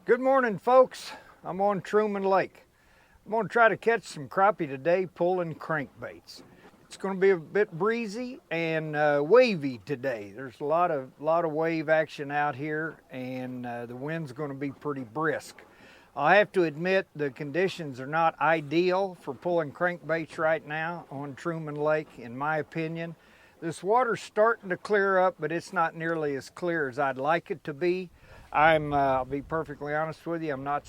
Good morning, folks. I'm on Truman Lake. I'm going to try to catch some crappie today pulling crankbaits. It's going to be a bit breezy and wavy today. There's a lot of wave action out here, and the wind's going to be pretty brisk. I have to admit the conditions are not ideal for pulling crankbaits right now on Truman Lake, in my opinion. This water's starting to clear up, but it's not nearly as clear as I'd like it to be. I'll be perfectly honest with you, I'm not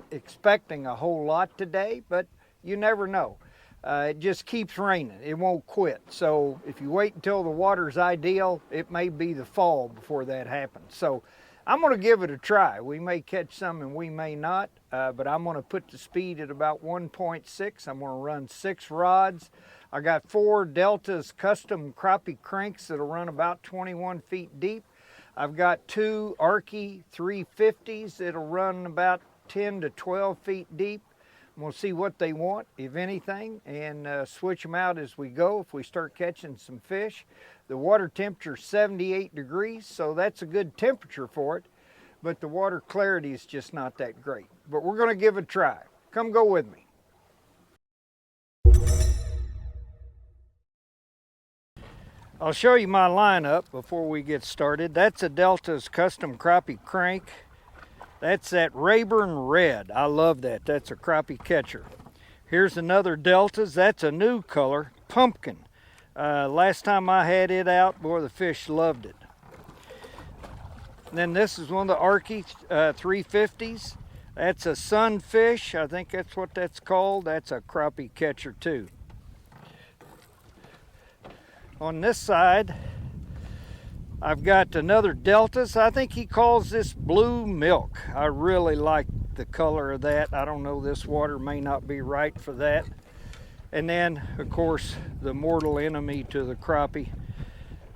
expecting a whole lot today, but you never know. It just keeps raining. It won't quit. So if you wait until the water's ideal, it may be the fall before that happens. So I'm going to give it a try. We may catch some and we may not, but I'm going to put the speed at about 1.6. I'm going to run 6 rods. I got 4 Delta's custom crappie cranks that'll run about 21 feet deep. I've got 2 Arky 350s that'll run about 10 to 12 feet deep. We'll see what they want, if anything, and switch them out as we go if we start catching some fish. The water temperature is 78 degrees, so that's a good temperature for it, but the water clarity is just not that great. But we're going to give it a try. Come go with me. I'll show you my lineup before we get started. That's a Delta's custom crappie crank. That's that Rayburn Red. I love that. That's a crappie catcher. Here's another Delta's. That's a new color, Pumpkin. Last time I had it out, boy, the fish loved it. And then this is one of the Arky 350s. That's a Sunfish. I think that's what that's called. That's a crappie catcher too. On this side, I've got another Delta's. I think he calls this Blue Milk. I really like the color of that. I don't know, this water may not be right for that. And then, of course, the mortal enemy to the crappie.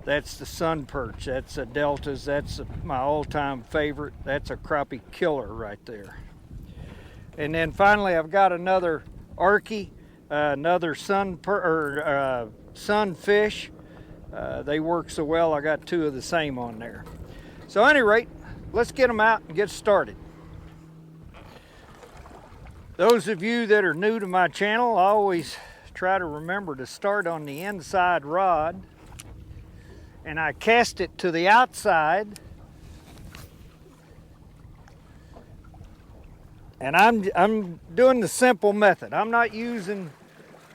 That's the Sun Perch. That's a Delta's. That's my all-time favorite. That's a crappie killer right there. And then finally, I've got another Arky, another Sunfish. They work so well, I got 2 of the same on there. So at any rate, let's get them out and get started. Those of you that are new to my channel, I always try to remember to start on the inside rod, and I cast it to the outside, and I'm doing the simple method. I'm not using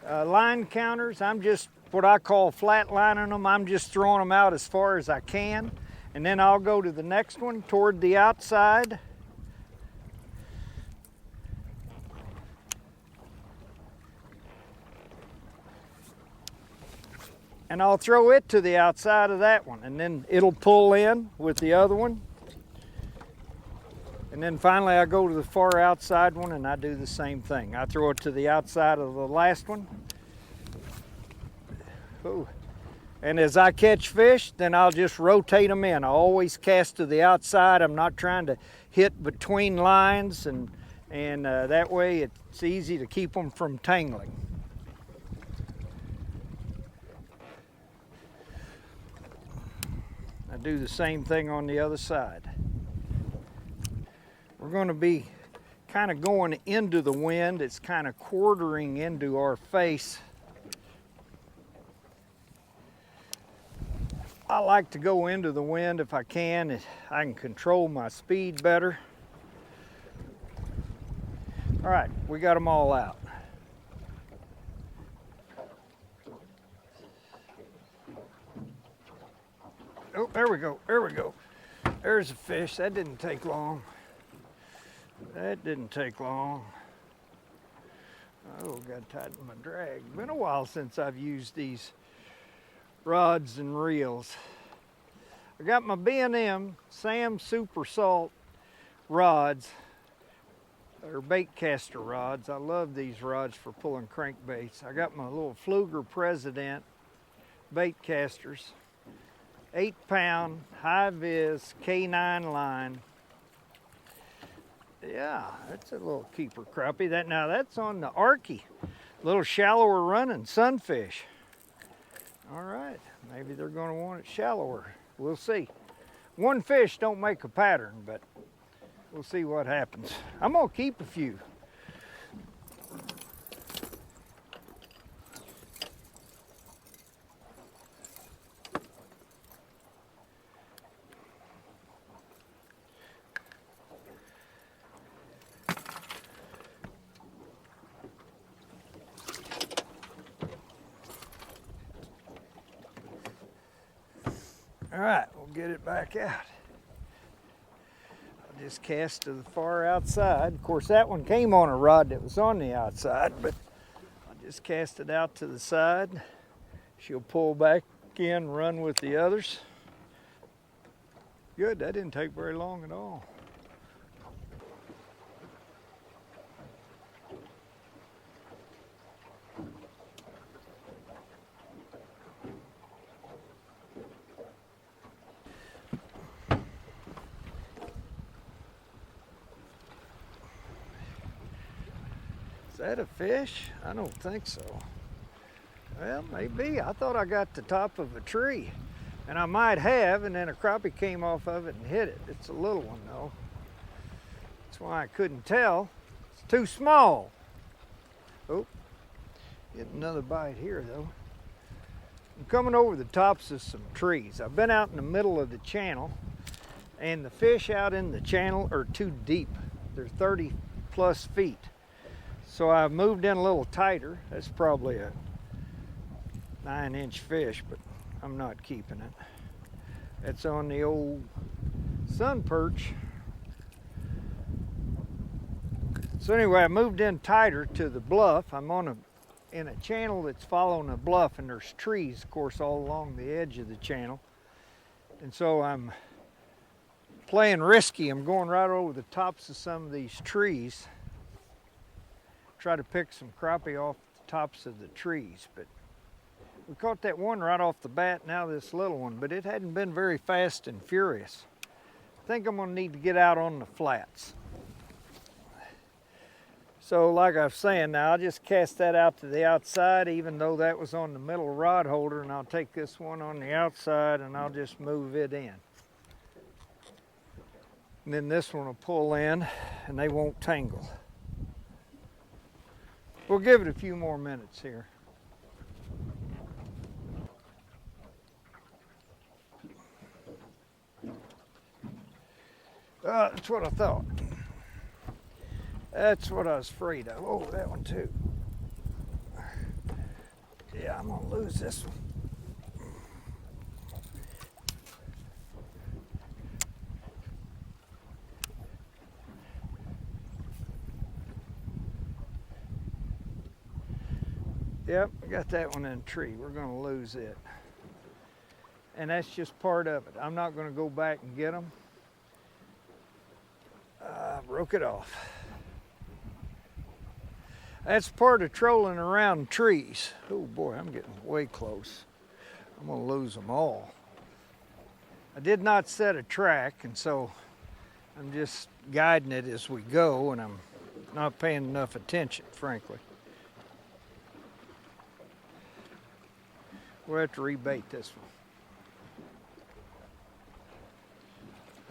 line counters. I'm just what I call flat lining them. I'm just throwing them out as far as I can, and then I'll go to the next one toward the outside, and I'll throw it to the outside of that one, and then it'll pull in with the other one. And then finally I go to the far outside one and I do the same thing. I throw it to the outside of the last one. Ooh. And as I catch fish, then I'll just rotate them in. I always cast to the outside. I'm not trying to hit between lines, and that way it's easy to keep them from tangling. I do the same thing on the other side. We're going to be kind of going into the wind. It's kind of quartering into our face. I like to go into the wind if I can. I can control my speed better. All right, we got them all out. Oh, there we go, there we go. There's a fish. That didn't take long. That didn't take long. Oh, got tied to my drag. Been a while since I've used these rods and reels. I got my B&M Sam Super Salt rods, or bait caster rods. I love these rods for pulling crankbaits. I got my little Fluger President bait casters, 8-pound high-vis K9 line. Yeah, that's a little keeper crappie. Now that's on the Arky, little shallower running Sunfish. All right, maybe they're going to want it shallower. We'll see. One fish don't make a pattern, but We'll see what happens. I'm gonna keep a few. All right, we'll get it back out. I'll just cast to the far outside. Of course, that one came on a rod that was on the outside, but I'll just cast it out to the side. She'll pull back in, run with the others. Good, that didn't take very long at all. Is that a fish? I don't think so. Well, maybe. I thought I got the top of a tree, and I might have, and then a crappie came off of it and hit it. It's a little one though. That's why I couldn't tell. It's too small. Oh, get another bite here though. I'm coming over the tops of some trees. I've been out in the middle of the channel, and the fish out in the channel are too deep. They're 30 plus feet. So I moved in a little tighter. That's probably a 9-inch fish, but I'm not keeping it. It's on the old sun perch. So anyway, I moved in tighter to the bluff. I'm in a channel that's following a bluff, and there's trees, of course, all along the edge of the channel. And so I'm playing risky. I'm going right over the tops of some of these trees. Try to pick some crappie off the tops of the trees, but we caught that one right off the bat, now this little one, but it hadn't been very fast and furious. I think I'm gonna need to get out on the flats. So like I was saying, now I'll just cast that out to the outside, even though that was on the middle rod holder, and I'll take this one on the outside and I'll just move it in. And then this one will pull in and they won't tangle. We'll give it a few more minutes here. That's what I thought. That's what I was afraid of. Oh, that one too. Yeah, I'm gonna lose this one. Yep, I got that one in the tree. We're gonna lose it. And that's just part of it. I'm not gonna go back and get them. Broke it off. That's part of trolling around trees. Oh boy, I'm getting way close. I'm gonna lose them all. I did not set a track, and so I'm just guiding it as we go, and I'm not paying enough attention, frankly. We'll have to rebait this one.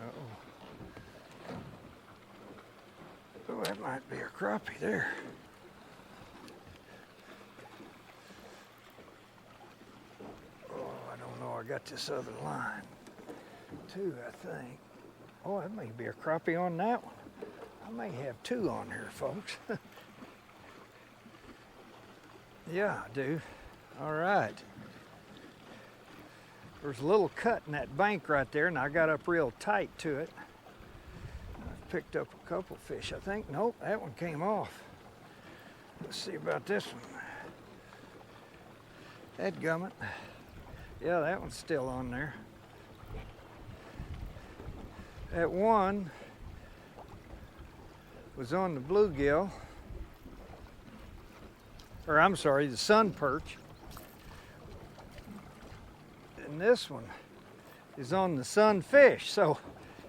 Uh-oh. Oh, that might be a crappie there. Oh, I don't know. I got this other line, too, I think. Oh, that may be a crappie on that one. I may have two on here, folks. Yeah, I do. All right. There's a little cut in that bank right there, and I got up real tight to it. I picked up a couple fish, I think. Nope, that one came off. Let's see about this one. Dadgummit. Yeah, that one's still on there. That one was on the bluegill, or I'm sorry, the sun perch. And this one is on the sunfish. So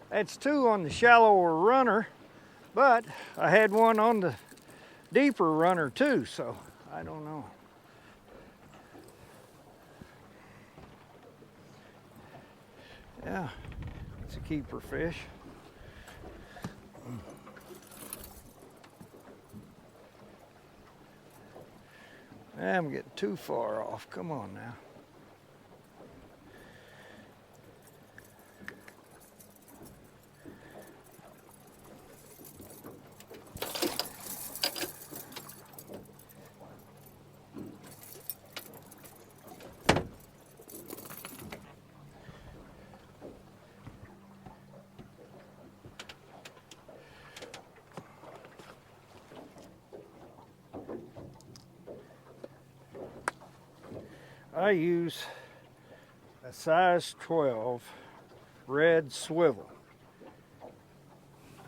that's two on the shallower runner, but I had one on the deeper runner too, so I don't know. Yeah, it's a keeper fish. I'm getting too far off. Come on now. I use a size 12 red swivel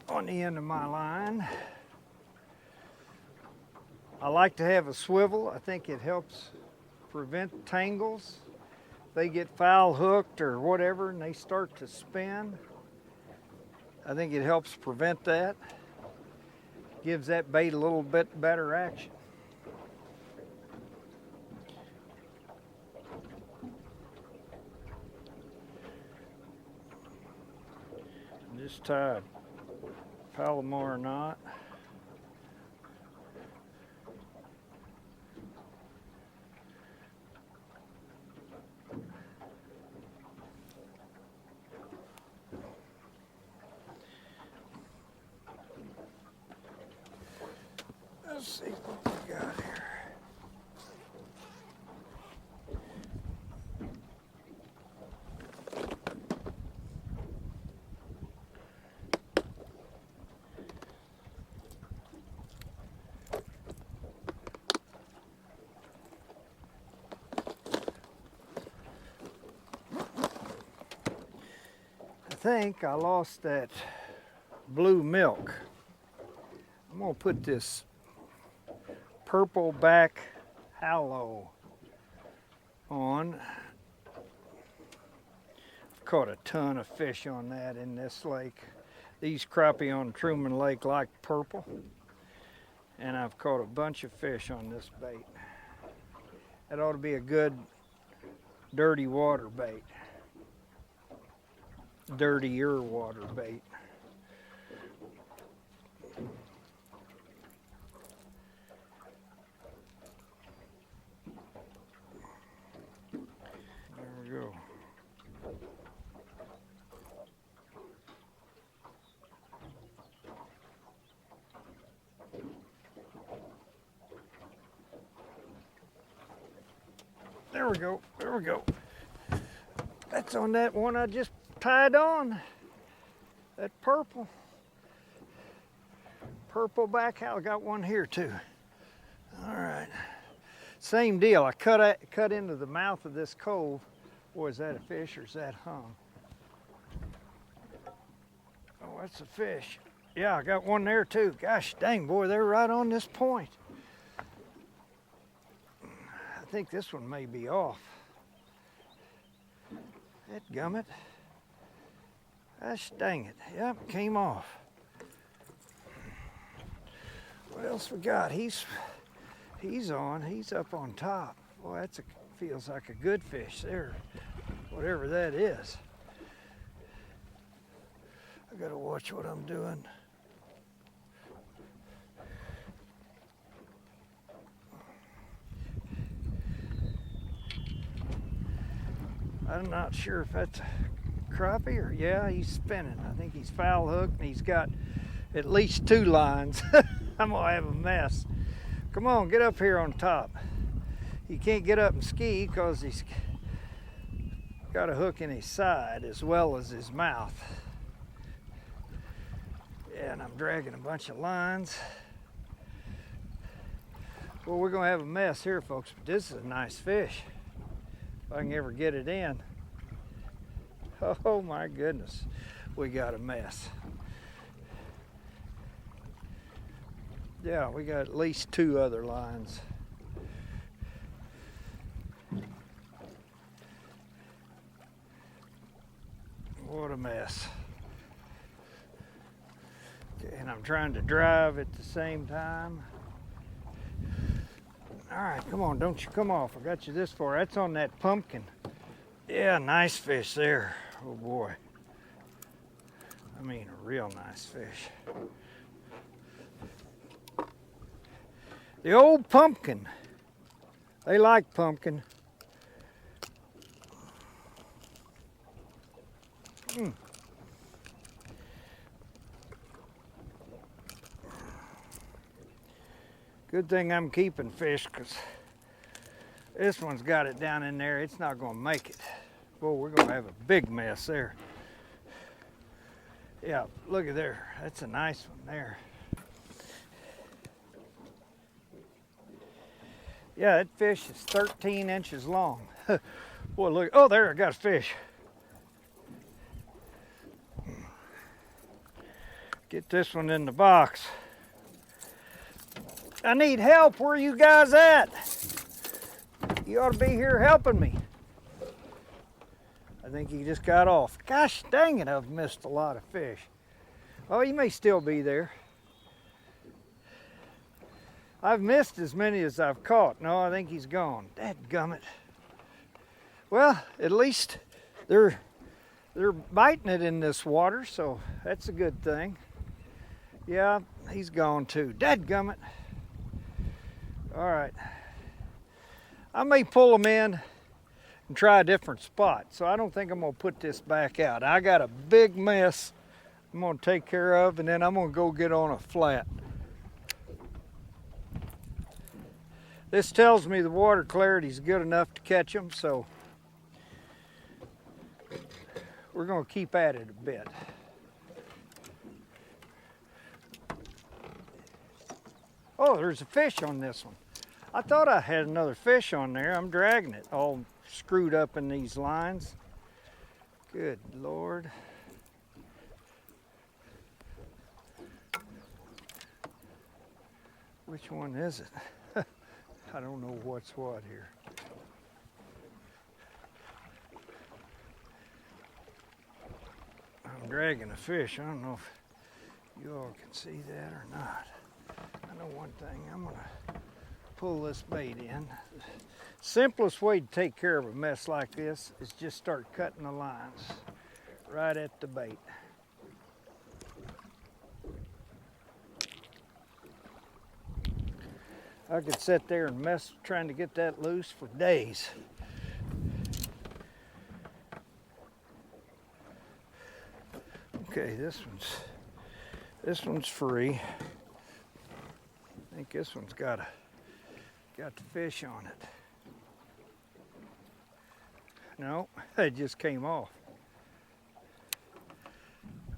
on the end of my line. I like to have a swivel. I think it helps prevent tangles. They get foul hooked or whatever and they start to spin. I think it helps prevent that. Gives that bait a little bit better action. Just tie a Palomar knot. Let's see what we got here. I think I lost that blue milk. I'm gonna put this purple back hallow on. I've caught a ton of fish on that in this lake. These crappie on Truman Lake like purple. And I've caught a bunch of fish on this bait. That ought to be a good dirty water bait. Dirtier water bait. There we go. There we go. There we go. That's on that one I just tied on. That purple back hallow. Got one here too. All right, same deal. I cut into the mouth of this cove. Boy, is that a fish or is that hung? Oh, that's a fish. Yeah, I got one there too. Gosh dang, boy, they're right on this point. I think this one may be off. That gummit. Gosh dang it. Yep, came off. What else we got? He's on. He's up on top. Boy, that's feels like a good fish there. Whatever that is. I gotta watch what I'm doing. I'm not sure if that's a crappie or, yeah, he's spinning. I think he's foul hooked and he's got at least 2 lines. I'm gonna have a mess. Come on, get up here on top. He can't get up and ski because he's got a hook in his side as well as his mouth. Yeah, and I'm dragging a bunch of lines. Well, we're gonna have a mess here, folks, but this is a nice fish. If I can ever get it in. Oh my goodness, we got a mess. Yeah, we got at least 2 other lines. What a mess. Okay, and I'm trying to drive at the same time. All right, come on, don't you come off. I got you this far. That's on that pumpkin. Yeah, nice fish there. Oh boy. I mean, a real nice fish. The old pumpkin. They like pumpkin. Good thing I'm keeping fish, because this one's got it down in there. It's not going to make it. Boy, we're going to have a big mess there. Yeah, look at there. That's a nice one there. Yeah, that fish is 13 inches long. Boy, look. Oh, there, I got a fish. Get this one in the box. I need help. Where are you guys at? You ought to be here helping me. I think he just got off. Gosh dang it, I've missed a lot of fish. Oh, he may still be there. I've missed as many as I've caught. No, I think he's gone. Dadgummit. Well, at least they're biting it in this water, so that's a good thing. Yeah, he's gone too. Dadgummit. All right. I may pull them in and try a different spot, so I don't think I'm going to put this back out. I got a big mess I'm going to take care of, and then I'm going to go get on a flat. This tells me the water clarity is good enough to catch them, so we're going to keep at it a bit. Oh, there's a fish on this one. I thought I had another fish on there. I'm dragging it all screwed up in these lines. Good Lord. Which one is it? I don't know what's what here. I'm dragging a fish. I don't know if you all can see that or not. I know one thing. I'm going to pull this bait in. The simplest way to take care of a mess like this is just start cutting the lines right at the bait. I could sit there and mess trying to get that loose for days. Okay, this one's free. I think this one's got the fish on it. No, it just came off.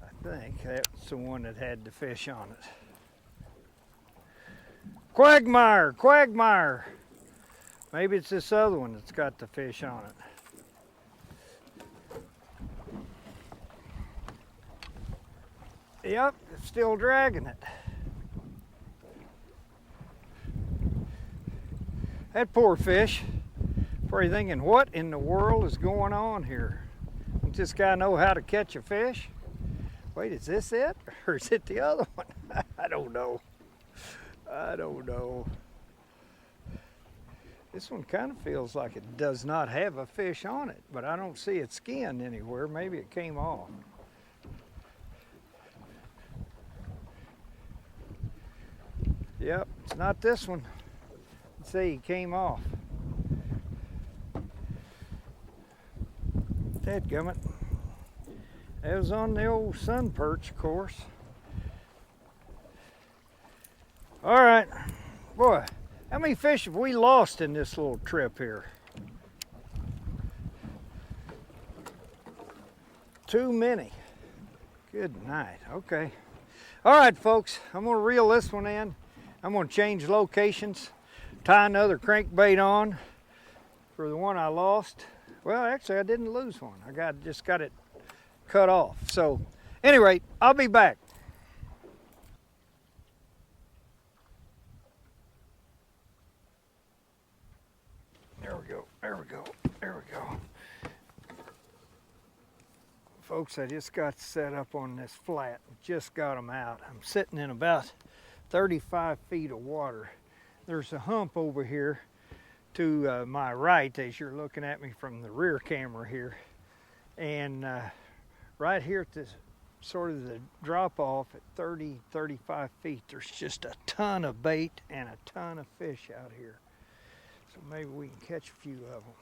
I think that's the one that had the fish on it. Quagmire, quagmire. Maybe it's this other one that's got the fish on it. Yep, it's still dragging it. That poor fish, probably thinking, what in the world is going on here? Does this guy know how to catch a fish? Wait, is this it? Or is it the other one? I don't know. I don't know. This one kind of feels like it does not have a fish on it, but I don't see its skin anywhere. Maybe it came off. Yep, it's not this one. Let's see, it came off. Dadgummit. It was on the old sun perch, of course. All right, boy, how many fish have we lost in this little trip here? Too many. Good night. Okay. All right, folks, I'm going to reel this one in. I'm going to change locations, tie another crankbait on for the one I lost. Well, actually, I didn't lose one. I just got it cut off. So, anyway, I'll be back. There we go. There we go. There we go. Folks, I just got set up on this flat. Just got them out. I'm sitting in about 35 feet of water. There's a hump over here to my right as you're looking at me from the rear camera here. And right here at this sort of the drop off at 30, 35 feet, there's just a ton of bait and a ton of fish out here. So maybe we can catch a few of them.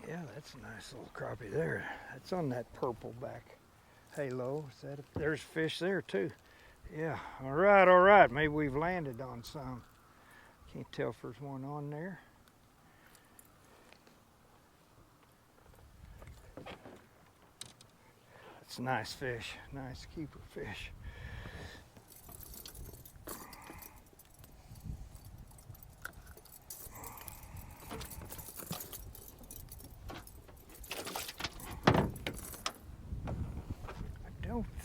Yeah, that's a nice little crappie there. That's on that purple back halo. Is that there's fish there too. Yeah, all right. Maybe we've landed on some. Can't tell if there's one on there. That's a nice fish, nice keeper fish.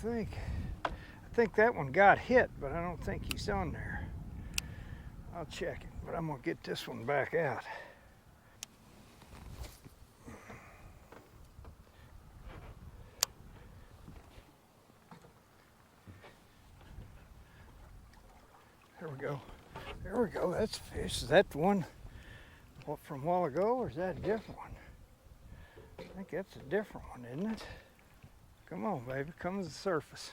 I think that one got hit, but I don't think he's on there. I'll check it, but I'm gonna get this one back out. There we go. There we go. That's a fish. Is that the one from a while ago, or is that a different one? I think that's a different one, isn't it? Come on, baby. Come to the surface.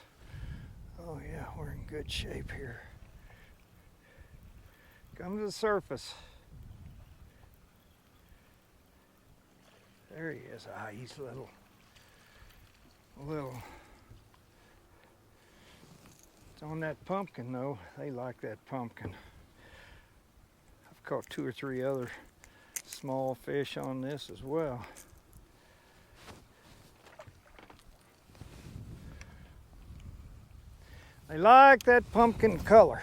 Oh, yeah. We're in good shape here. Come to the surface. There he is. Ah, he's little. It's on that pumpkin, though. They like that pumpkin. I've caught 2 or 3 other small fish on this as well. They like that pumpkin color.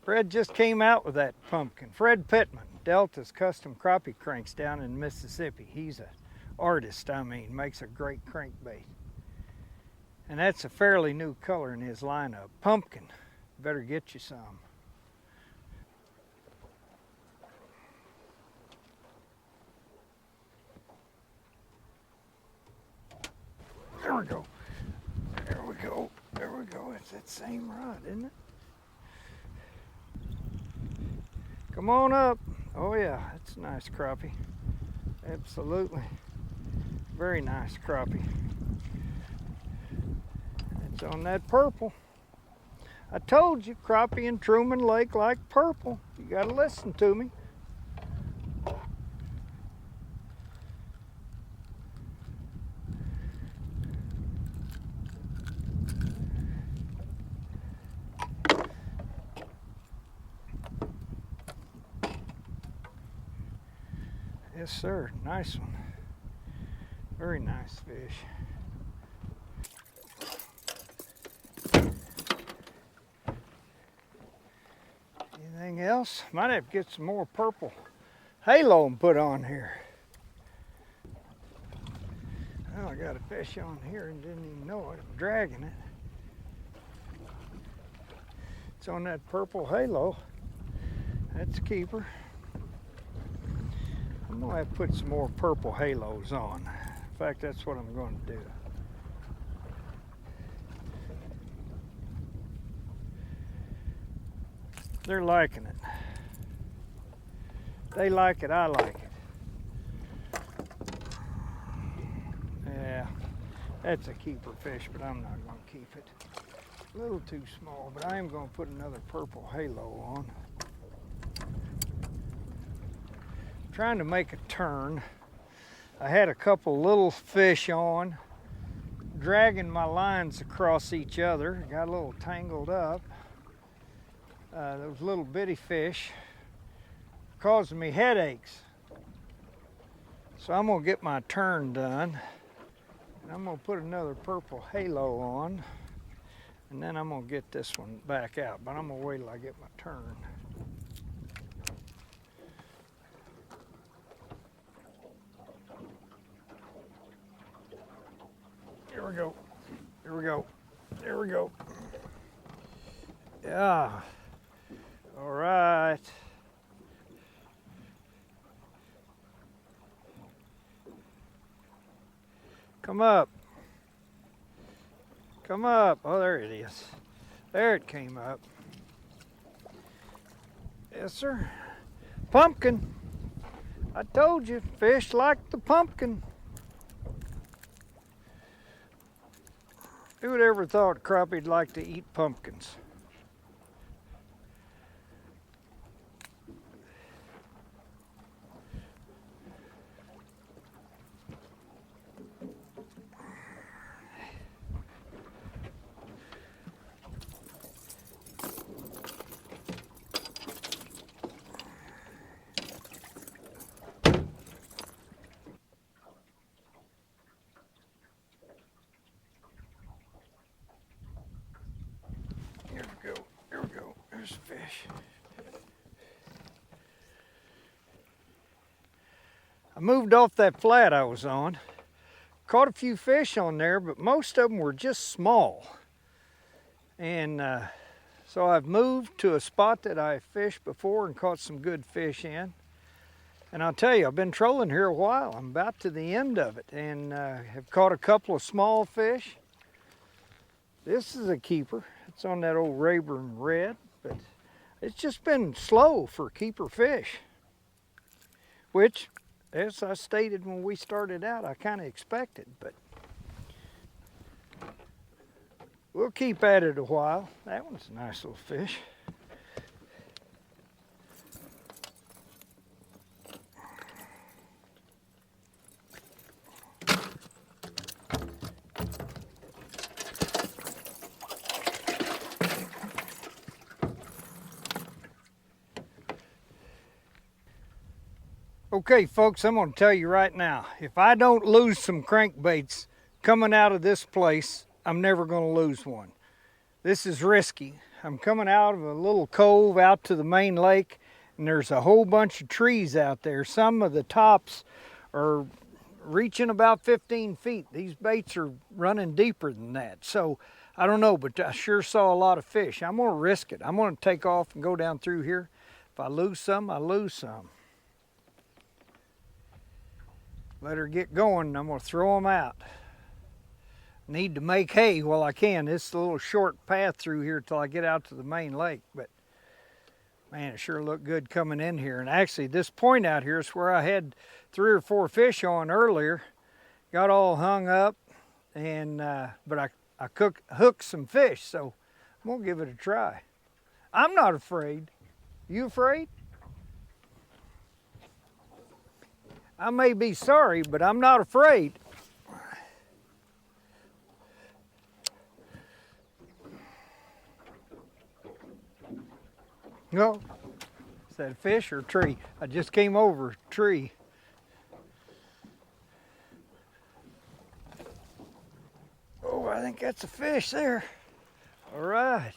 Fred just came out with that pumpkin. Fred Pittman, Delta's Custom Crappie Cranks down in Mississippi. He's an artist, makes a great crankbait. And that's a fairly new color in his lineup. Pumpkin. Better get you some. There we go. There we go. There we go. It's that same rod, isn't it? Come on up. Oh yeah, it's a nice crappie. Absolutely. Very nice crappie. It's on that purple. I told you, crappie in Truman Lake like purple. You gotta listen to me. Yes, sir. Nice one. Very nice fish. Anything else? Might have to get some more purple halo and put on here. Oh, I got a fish on here and didn't even know it. I'm dragging it. It's on that purple halo. That's a keeper. I'm gonna have to put some more purple halos on. In fact, that's what I'm going to do. They're liking it. They like it, I like it. Yeah, that's a keeper fish, but I'm not going to keep it. A little too small, but I am going to put another purple halo on. Trying to make a turn. I had a couple little fish on, dragging my lines across each other. Got a little tangled up. Those little bitty fish causing me headaches. So I'm gonna get my turn done. And I'm gonna put another purple halo on. And then I'm gonna get this one back out. But I'm gonna wait till I get my turn. Here we go. Here we go. There we go. Yeah. All right. Come up. Come up. Oh, there it is. There it came up. Yes, sir. Pumpkin. I told you, fish like the pumpkin. Who would ever thought crappie'd like to eat pumpkins? Here we go. There's a fish. I moved off that flat I was on. Caught a few fish on there, but most of them were just small. And so I've moved to a spot that I fished before and caught some good fish in. And I'll tell you, I've been trolling here a while. I'm about to the end of it and have caught a couple of small fish. This is a keeper. It's on that old Rayburn red, but it's just been slow for keeper fish, which, as I stated when we started out, I kind of expected, but we'll keep at it a while. That one's a nice little fish. Okay, folks, I'm going to tell you right now, if I don't lose some crankbaits coming out of this place, I'm never going to lose one. This is risky. I'm coming out of a little cove out to the main lake, and there's a whole bunch of trees out there. Some of the tops are reaching about 15 feet. These baits are running deeper than that. So, I don't know, but I sure saw a lot of fish. I'm going to risk it. I'm going to take off and go down through here. If I lose some, I lose some. Let her get going and I'm going to throw them out. Need to make hay while I can. This is a little short path through here till I get out to the main lake, but man, it sure looked good coming in here. And actually this point out here is where I had 3 or 4 fish on earlier. Got all hung up, and but I hooked some fish, so I'm going to give it a try. I'm not afraid. You afraid? I may be sorry, but I'm not afraid. No, is that a fish or a tree? I just came over a tree. Oh, I think that's a fish there. All right.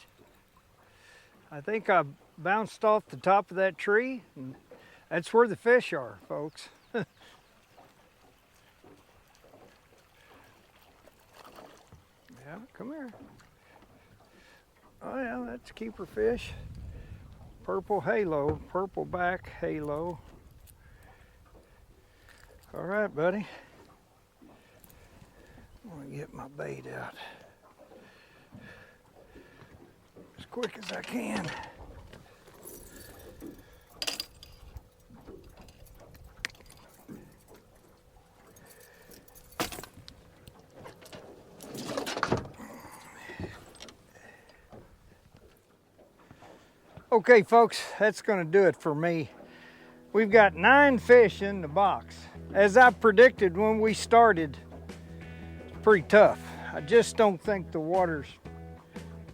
I think I bounced off the top of that tree, and that's where the fish are, folks. Yeah, come here. Oh yeah, that's keeper fish. Purple halo, purple back halo. All right, buddy. I'm gonna get my bait out as quick as I can. Okay, folks, that's going to do it for me. We've got 9 fish in the box. As I predicted when we started, it's pretty tough. I just don't think the water's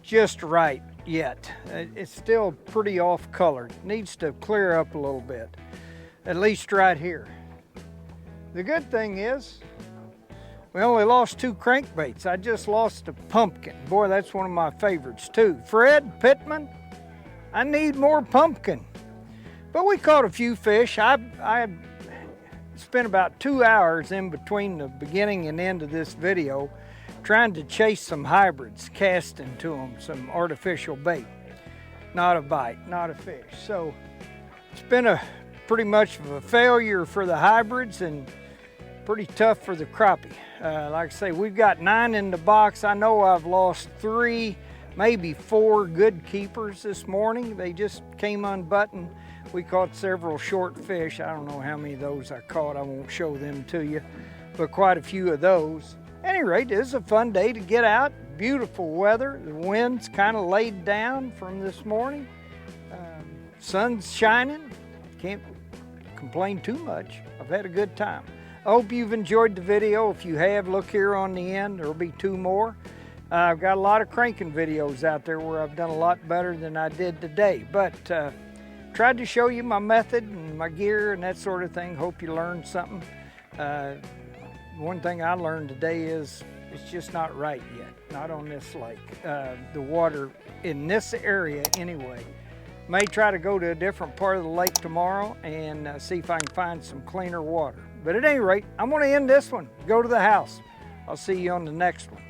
just right yet. It's still pretty off-colored. Needs to clear up a little bit, at least right here. The good thing is, we only lost 2 crankbaits. I just lost a pumpkin. Boy, that's one of my favorites too. Fred Pittman, I need more pumpkin. But we caught a few fish. I spent about 2 hours in between the beginning and end of this video trying to chase some hybrids, casting to them some artificial bait. Not a bite, not a fish. So it's been a pretty much of a failure for the hybrids and pretty tough for the crappie. Like I say, we've got 9 in the box. I know I've lost 3, maybe 4 good keepers this morning. They just came unbuttoned. We caught several short fish. I don't know how many of those I caught. I won't show them to you, but quite a few of those. At any rate, it was a fun day to get out, beautiful weather. The wind's kind of laid down from this morning. Sun's shining. Can't complain too much. I've had a good time. I hope you've enjoyed the video. If you have, look here on the end. There'll be 2 more. I've got a lot of cranking videos out there where I've done a lot better than I did today, but tried to show you my method and my gear and that sort of thing. Hope you learned something. One thing I learned today is it's just not right yet, not on this lake. The water in this area anyway. May try to go to a different part of the lake tomorrow and see if I can find some cleaner water. But at any rate, I'm gonna end this one, go to the house. I'll see you on the next one.